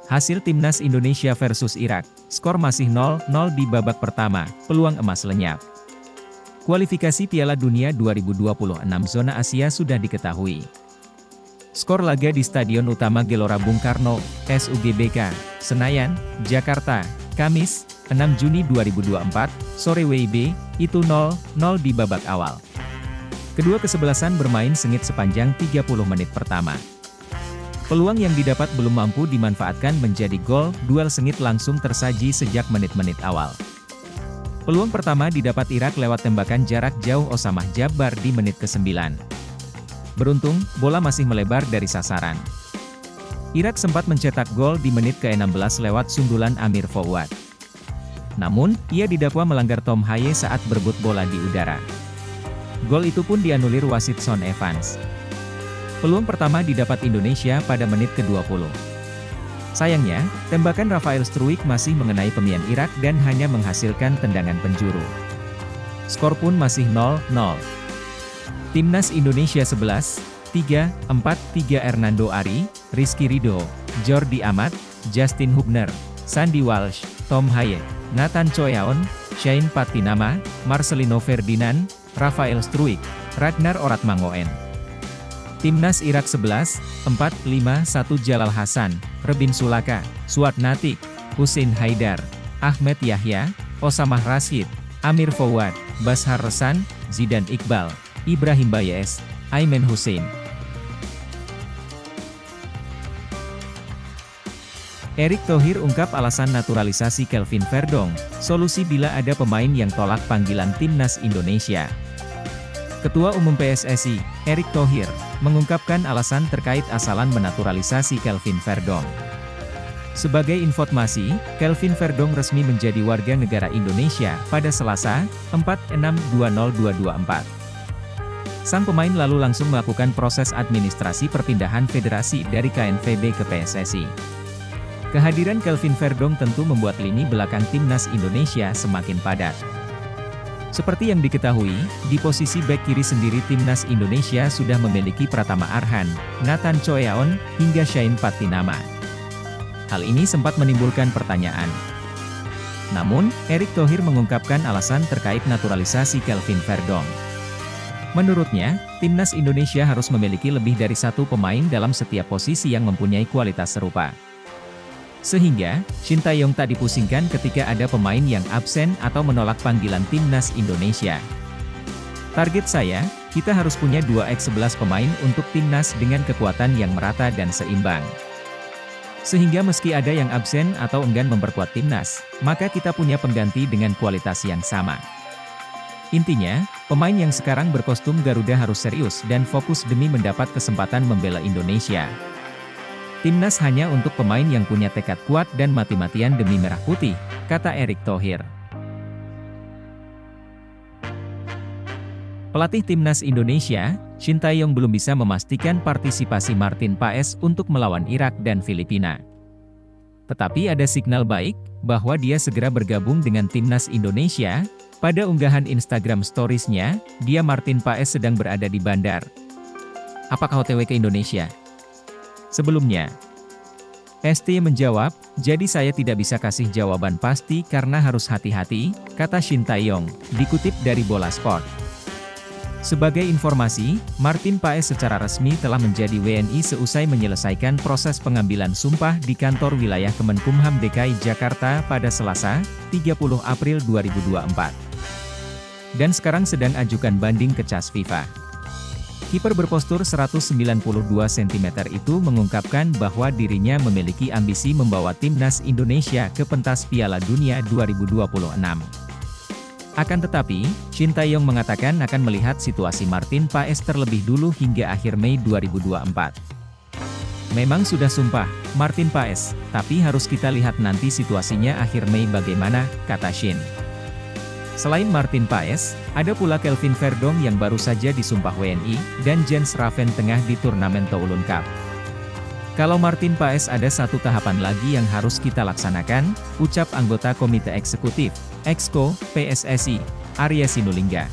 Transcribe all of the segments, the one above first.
Hasil Timnas Indonesia versus Irak, skor masih 0-0 di babak pertama, peluang emas lenyap. Kualifikasi Piala Dunia 2026 zona Asia sudah diketahui. Skor laga di Stadion Utama Gelora Bung Karno, SUGBK, Senayan, Jakarta, Kamis, 6 Juni 2024, sore WIB, itu 0-0 di babak awal. Kedua kesebelasan bermain sengit sepanjang 30 menit pertama. Peluang yang didapat belum mampu dimanfaatkan menjadi gol, duel sengit langsung tersaji sejak menit-menit awal. Peluang pertama didapat Irak lewat tembakan jarak jauh Osamah Jabbar di menit ke-9. Beruntung, bola masih melebar dari sasaran. Irak sempat mencetak gol di menit ke-16 lewat sundulan Amir Fouad. Namun, ia didakwa melanggar Tom Haye saat berebut bola di udara. Gol itu pun dianulir wasit Son Evans. Peluang pertama didapat Indonesia pada menit ke-20. Sayangnya, tembakan Rafael Struijk masih mengenai pemain Irak dan hanya menghasilkan tendangan penjuru. Skor pun masih 0-0. Timnas Indonesia 11, 3-4-3 Hernando Ari, Rizky Ridho, Jordi Amat, Justin Hubner, Sandy Walsh, Tom Haye, Nathan Choyaon, Shane Patinama, Marcelino Ferdinand, Rafael Struijk, Ragnar Oratmangoen. Timnas Irak 11, 4-5-1 Jalal Hasan, Rebin Sulaka, Suat Natik, Hussein Haidar, Ahmed Yahya, Osamah Rashid, Amir Fouad, Bashar Resan, Zidan Iqbal, Ibrahim Bayes, Aimen Hussein. Erick Thohir ungkap alasan naturalisasi Kelvin Verdong, solusi bila ada pemain yang tolak panggilan Timnas Indonesia. Ketua Umum PSSI, Erick Thohir, mengungkapkan alasan terkait asalan menaturalisasi Kelvin Verdong. Sebagai informasi, Kelvin Verdong resmi menjadi warga negara Indonesia pada Selasa, 4/6/2024. Sang pemain lalu langsung melakukan proses administrasi perpindahan federasi dari KNVB ke PSSI. Kehadiran Kelvin Verdong tentu membuat lini belakang Timnas Indonesia semakin padat. Seperti yang diketahui, di posisi bek kiri sendiri Timnas Indonesia sudah memiliki Pratama Arhan, Nathan Choyaon, hingga Shane Patinama. Hal ini sempat menimbulkan pertanyaan. Namun, Erick Thohir mengungkapkan alasan terkait naturalisasi Kelvin Verdong. Menurutnya, Timnas Indonesia harus memiliki lebih dari satu pemain dalam setiap posisi yang mempunyai kualitas serupa. Sehingga, Shin Tae-yong tak dipusingkan ketika ada pemain yang absen atau menolak panggilan Timnas Indonesia. Target saya, kita harus punya 2x11 pemain untuk Timnas dengan kekuatan yang merata dan seimbang. Sehingga meski ada yang absen atau enggan memperkuat Timnas, maka kita punya pengganti dengan kualitas yang sama. Intinya, pemain yang sekarang berkostum Garuda harus serius dan fokus demi mendapat kesempatan membela Indonesia. Timnas hanya untuk pemain yang punya tekad kuat dan mati-matian demi merah putih, kata Erick Thohir. Pelatih Timnas Indonesia, Shin Tae-yong belum bisa memastikan partisipasi Martin Paes untuk melawan Irak dan Filipina. Tetapi ada signal baik, bahwa dia segera bergabung dengan Timnas Indonesia. Pada unggahan Instagram Stories-nya, dia Martin Paes sedang berada di bandar. Apakah OTW ke Indonesia? Sebelumnya, ST menjawab, jadi saya tidak bisa kasih jawaban pasti karena harus hati-hati, kata Shin Tae-yong, dikutip dari Bola Sport. Sebagai informasi, Martin Paes secara resmi telah menjadi WNI seusai menyelesaikan proses pengambilan sumpah di kantor wilayah Kemenkumham DKI Jakarta pada Selasa, 30 April 2024. Dan sekarang sedang ajukan banding ke CAS FIFA. Kiper berpostur 192 cm itu mengungkapkan bahwa dirinya memiliki ambisi membawa Timnas Indonesia ke pentas Piala Dunia 2026. Akan tetapi, Shin Tae-yong mengatakan akan melihat situasi Martin Paes terlebih dulu hingga akhir Mei 2024. Memang sudah sumpah, Martin Paes, tapi harus kita lihat nanti situasinya akhir Mei bagaimana, kata Shin. Selain Martin Paes, ada pula Kelvin Verdong yang baru saja disumpah WNI, dan Jens Raven tengah di turnamen Toulon Cup. Kalau Martin Paes ada satu tahapan lagi yang harus kita laksanakan, ucap anggota Komite Eksekutif, Exco, PSSI, Arya Sinulinga.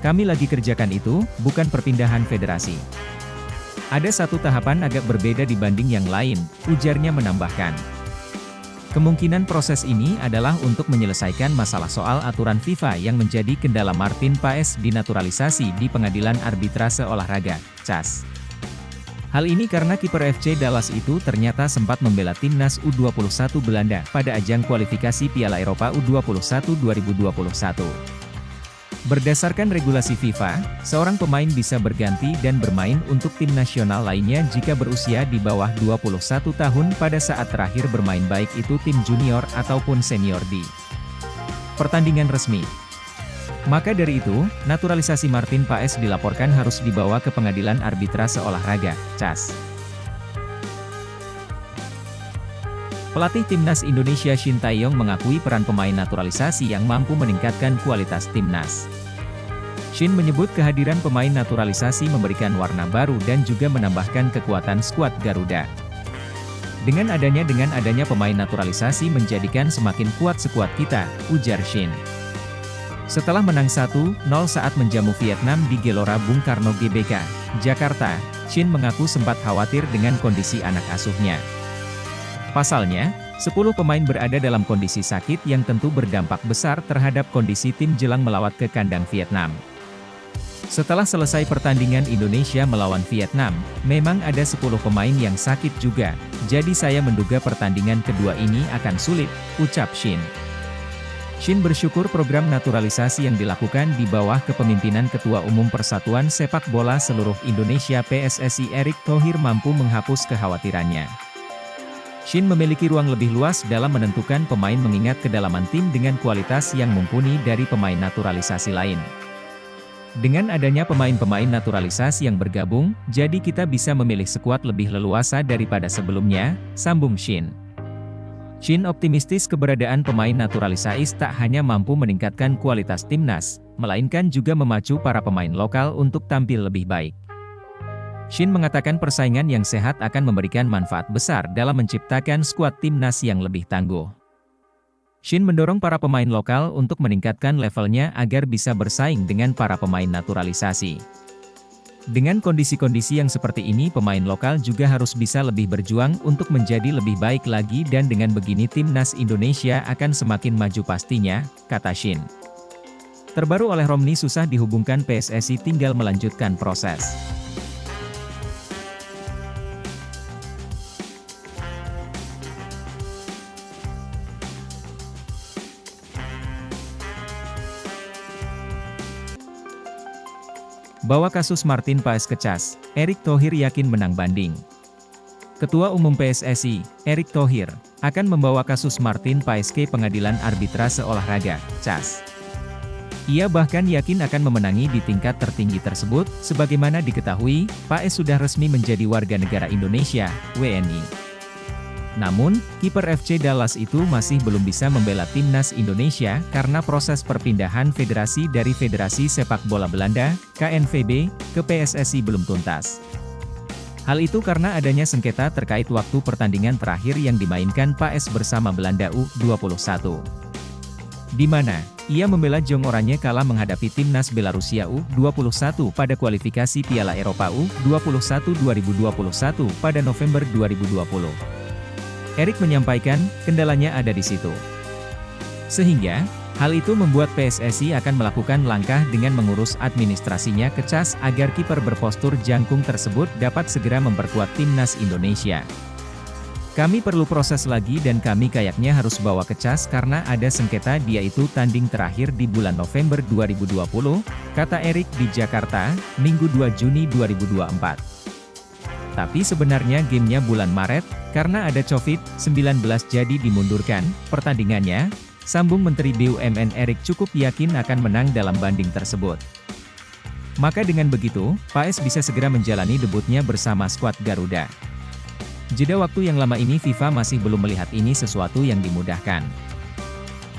Kami lagi kerjakan itu, bukan perpindahan federasi. Ada satu tahapan agak berbeda dibanding yang lain, ujarnya menambahkan. Kemungkinan proses ini adalah untuk menyelesaikan masalah soal aturan FIFA yang menjadi kendala Martin Paes dinaturalisasi di Pengadilan Arbitrase Olahraga, CAS. Hal ini karena kiper FC Dallas itu ternyata sempat membela timnas U21 Belanda pada ajang kualifikasi Piala Eropa U21 2021. Berdasarkan regulasi FIFA, seorang pemain bisa berganti dan bermain untuk tim nasional lainnya jika berusia di bawah 21 tahun pada saat terakhir bermain baik itu tim junior ataupun senior di pertandingan resmi. Maka dari itu, naturalisasi Martin Paes dilaporkan harus dibawa ke Pengadilan Arbitrase Olahraga, CAS. Pelatih Timnas Indonesia Shin Tae-yong mengakui peran pemain naturalisasi yang mampu meningkatkan kualitas timnas. Shin menyebut kehadiran pemain naturalisasi memberikan warna baru dan juga menambahkan kekuatan skuad Garuda. Dengan adanya pemain naturalisasi menjadikan semakin kuat skuad kita, ujar Shin. Setelah menang 1-0 saat menjamu Vietnam di Gelora Bung Karno GBK, Jakarta, Shin mengaku sempat khawatir dengan kondisi anak asuhnya. Pasalnya, 10 pemain berada dalam kondisi sakit yang tentu berdampak besar terhadap kondisi tim jelang melawat ke kandang Vietnam. Setelah selesai pertandingan Indonesia melawan Vietnam, memang ada 10 pemain yang sakit juga, jadi saya menduga pertandingan kedua ini akan sulit, ucap Shin. Shin bersyukur program naturalisasi yang dilakukan di bawah kepemimpinan Ketua Umum Persatuan Sepak Bola Seluruh Indonesia PSSI Erick Thohir mampu menghapus kekhawatirannya. Shin memiliki ruang lebih luas dalam menentukan pemain mengingat kedalaman tim dengan kualitas yang mumpuni dari pemain naturalisasi lain. Dengan adanya pemain-pemain naturalisasi yang bergabung, jadi kita bisa memilih skuad lebih leluasa daripada sebelumnya, sambung Shin. Shin optimistis keberadaan pemain naturalisasi tak hanya mampu meningkatkan kualitas timnas, melainkan juga memacu para pemain lokal untuk tampil lebih baik. Shin mengatakan persaingan yang sehat akan memberikan manfaat besar dalam menciptakan skuad timnas yang lebih tangguh. Shin mendorong para pemain lokal untuk meningkatkan levelnya agar bisa bersaing dengan para pemain naturalisasi. Dengan kondisi-kondisi yang seperti ini pemain lokal juga harus bisa lebih berjuang untuk menjadi lebih baik lagi dan dengan begini timnas Indonesia akan semakin maju pastinya, kata Shin. Terbaru oleh Romni susah dihubungkan PSSI tinggal melanjutkan proses. Bawa kasus Martin Paes ke CAS, Erick Thohir yakin menang banding. Ketua Umum PSSI, Erick Thohir, akan membawa kasus Martin Paes ke Pengadilan Arbitrase Olahraga, CAS. Ia bahkan yakin akan memenangi di tingkat tertinggi tersebut, sebagaimana diketahui, Paes sudah resmi menjadi warga negara Indonesia, WNI. Namun, kiper FC Dallas itu masih belum bisa membela timnas Indonesia karena proses perpindahan federasi dari Federasi Sepak Bola Belanda, KNVB, ke PSSI belum tuntas. Hal itu karena adanya sengketa terkait waktu pertandingan terakhir yang dimainkan Paes bersama Belanda U21. Di mana, ia membela Jong Oranye kala menghadapi timnas Belarusia U21 pada kualifikasi Piala Eropa U21 2021 pada November 2020. Erick menyampaikan, kendalanya ada di situ. Sehingga, hal itu membuat PSSI akan melakukan langkah dengan mengurus administrasinya ke CAS agar kiper berpostur jangkung tersebut dapat segera memperkuat timnas Indonesia. Kami perlu proses lagi dan kami kayaknya harus bawa ke CAS karena ada sengketa dia itu tanding terakhir di bulan November 2020, kata Erick di Jakarta, Minggu 2 Juni 2024. Tapi sebenarnya gamenya bulan Maret, karena ada COVID-19 jadi dimundurkan pertandingannya, sambung Menteri BUMN Erick cukup yakin akan menang dalam banding tersebut. Maka dengan begitu, Paes bisa segera menjalani debutnya bersama skuad Garuda. Jeda waktu yang lama ini FIFA masih belum melihat ini sesuatu yang dimudahkan.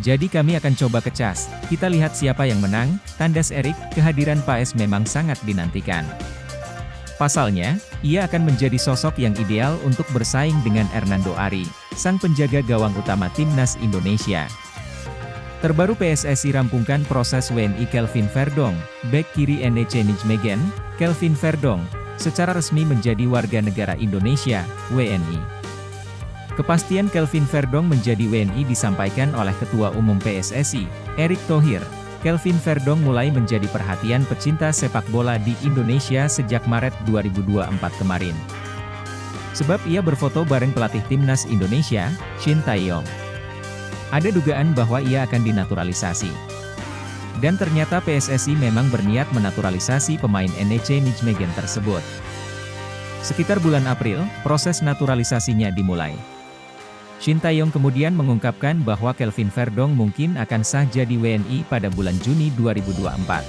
Jadi kami akan coba ke CAS, kita lihat siapa yang menang, tandas Erick, kehadiran Paes memang sangat dinantikan. Pasalnya, ia akan menjadi sosok yang ideal untuk bersaing dengan Hernando Ari, sang penjaga gawang utama timnas Indonesia. Terbaru PSSI rampungkan proses WNI Kelvin Verdong, bek kiri NEC Nijmegen, Kelvin Verdong, secara resmi menjadi warga negara Indonesia, WNI. Kepastian Kelvin Verdong menjadi WNI disampaikan oleh Ketua Umum PSSI, Erick Thohir. Kelvin Verdong mulai menjadi perhatian pecinta sepak bola di Indonesia sejak Maret 2024 kemarin. Sebab ia berfoto bareng pelatih timnas Indonesia, Shin Tae-yong. Ada dugaan bahwa ia akan dinaturalisasi. Dan ternyata PSSI memang berniat menaturalisasi pemain NEC Nijmegen tersebut. Sekitar bulan April, proses naturalisasinya dimulai. Shin Tae-yong kemudian mengungkapkan bahwa Kelvin Verdong mungkin akan sah jadi WNI pada bulan Juni 2024.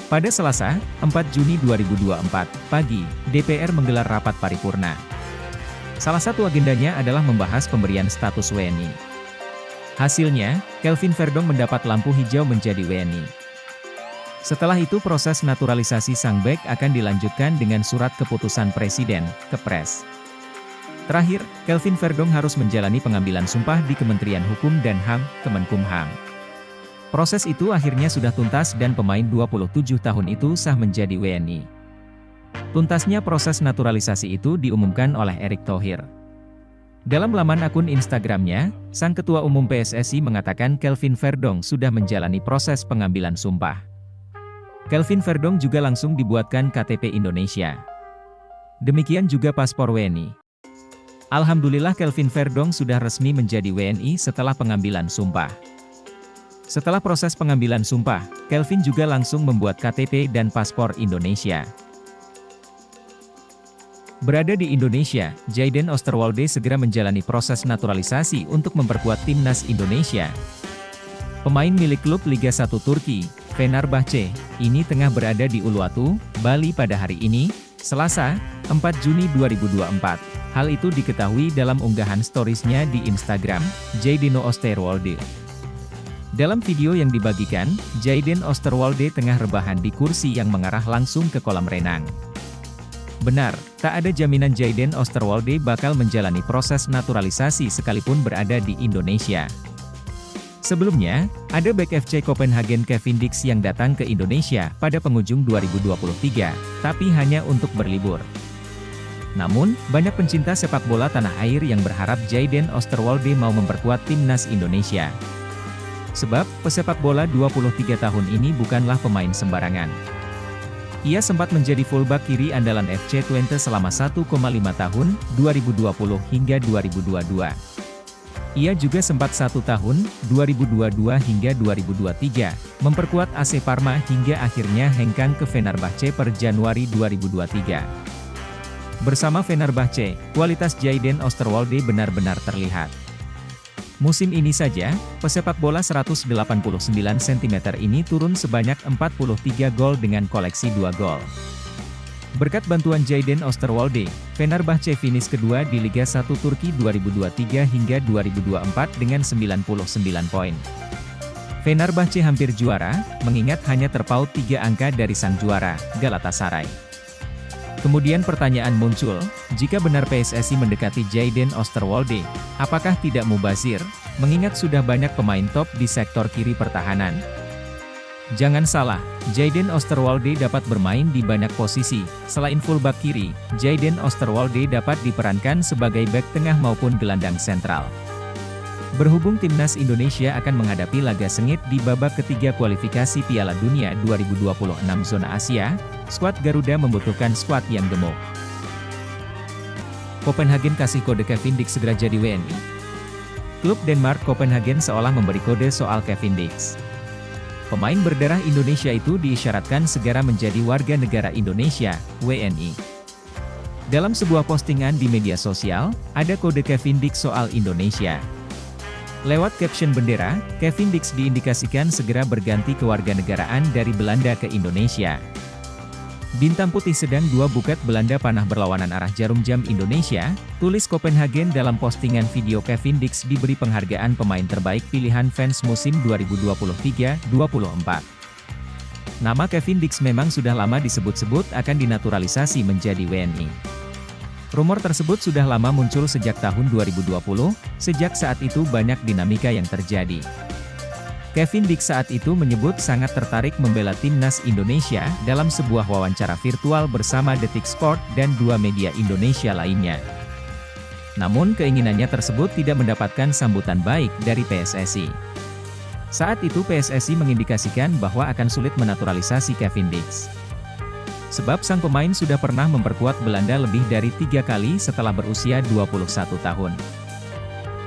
Pada Selasa, 4 Juni 2024, pagi, DPR menggelar rapat paripurna. Salah satu agendanya adalah membahas pemberian status WNI. Hasilnya, Kelvin Verdong mendapat lampu hijau menjadi WNI. Setelah itu proses naturalisasi sang bek akan dilanjutkan dengan surat keputusan Presiden, Kepres. Terakhir, Kelvin Verdong harus menjalani pengambilan sumpah di Kementerian Hukum dan HAM, Kemenkumham. Proses itu akhirnya sudah tuntas dan pemain 27 tahun itu sah menjadi WNI. Tuntasnya proses naturalisasi itu diumumkan oleh Erick Thohir. Dalam laman akun Instagramnya, sang Ketua Umum PSSI mengatakan Kelvin Verdong sudah menjalani proses pengambilan sumpah. Kelvin Verdong juga langsung dibuatkan KTP Indonesia. Demikian juga paspor WNI. Alhamdulillah Kelvin Verdong sudah resmi menjadi WNI setelah pengambilan sumpah. Setelah proses pengambilan sumpah, Kelvin juga langsung membuat KTP dan paspor Indonesia. Berada di Indonesia, Jayden Osterwolde segera menjalani proses naturalisasi untuk memperkuat timnas Indonesia. Pemain milik klub Liga 1 Turki, Fenerbahce, ini tengah berada di Uluwatu, Bali pada hari ini, Selasa, 4 Juni 2024. Hal itu diketahui dalam unggahan storiesnya di Instagram, Jayden Osterwolde. Dalam video yang dibagikan, Jayden Osterwolde tengah rebahan di kursi yang mengarah langsung ke kolam renang. Benar, tak ada jaminan Jayden Osterwolde bakal menjalani proses naturalisasi sekalipun berada di Indonesia. Sebelumnya, ada bek FC Copenhagen Kevin Dix yang datang ke Indonesia pada penghujung 2023, tapi hanya untuk berlibur. Namun, banyak pencinta sepak bola tanah air yang berharap Jayden Osterwolde mau memperkuat timnas Indonesia. Sebab, pesepak bola 23 tahun ini bukanlah pemain sembarangan. Ia sempat menjadi fullback kiri andalan FC Twente selama 1,5 tahun, 2020 hingga 2022. Ia juga sempat 1 tahun, 2022 hingga 2023, memperkuat AC Parma hingga akhirnya hengkang ke Fenerbahce per Januari 2023. Bersama Fenerbahce, kualitas Jayden Osterwolde benar-benar terlihat. Musim ini saja, pesepak bola 189 cm ini turun sebanyak 43 gol dengan koleksi 2 gol. Berkat bantuan Jayden Osterwolde, Fenerbahce finish kedua di Liga 1 Turki 2023 hingga 2024 dengan 99 poin. Fenerbahce hampir juara, mengingat hanya terpaut 3 angka dari sang juara, Galatasaray. Kemudian pertanyaan muncul, jika benar PSSI mendekati Jayden Osterwolde, apakah tidak mubazir, mengingat sudah banyak pemain top di sektor kiri pertahanan? Jangan salah, Jayden Osterwolde dapat bermain di banyak posisi. Selain fullback kiri, Jayden Osterwolde dapat diperankan sebagai bek tengah maupun gelandang sentral. Berhubung timnas Indonesia akan menghadapi laga sengit di babak ketiga kualifikasi Piala Dunia 2026 zona Asia, skuad Garuda membutuhkan skuad yang gemuk. Copenhagen kasih kode Kevin Dix segera jadi WNI. Klub Denmark Copenhagen seolah memberi kode soal Kevin Dix. Pemain berdarah Indonesia itu diisyaratkan segera menjadi warga negara Indonesia, WNI. Dalam sebuah postingan di media sosial, ada kode Kevin Dix soal Indonesia. Lewat caption bendera, Kevin Dix diindikasikan segera berganti kewarganegaraan dari Belanda ke Indonesia. Bintang putih sedang 2 buket Belanda panah berlawanan arah jarum jam Indonesia, tulis Copenhagen dalam postingan video. Kevin Dix diberi penghargaan pemain terbaik pilihan fans musim 2023-24. Nama Kevin Dix memang sudah lama disebut-sebut akan dinaturalisasi menjadi WNI. Rumor tersebut sudah lama muncul sejak tahun 2020, sejak saat itu banyak dinamika yang terjadi. Kevin Dix saat itu menyebut sangat tertarik membela timnas Indonesia dalam sebuah wawancara virtual bersama Detik Sport dan dua media Indonesia lainnya. Namun keinginannya tersebut tidak mendapatkan sambutan baik dari PSSI. Saat itu PSSI mengindikasikan bahwa akan sulit menaturalisasi Kevin Dix. Sebab sang pemain sudah pernah memperkuat Belanda lebih dari 3 kali setelah berusia 21 tahun.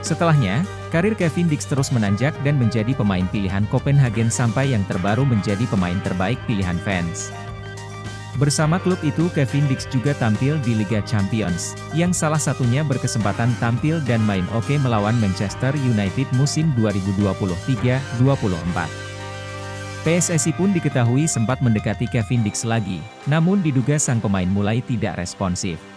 Setelahnya, karir Kevin Dix terus menanjak dan menjadi pemain pilihan Copenhagen sampai yang terbaru menjadi pemain terbaik pilihan fans. Bersama klub itu Kevin Dix juga tampil di Liga Champions, yang salah satunya berkesempatan tampil dan main oke melawan Manchester United musim 2023-24. PSSI pun diketahui sempat mendekati Kevin Dix lagi, namun diduga sang pemain mulai tidak responsif.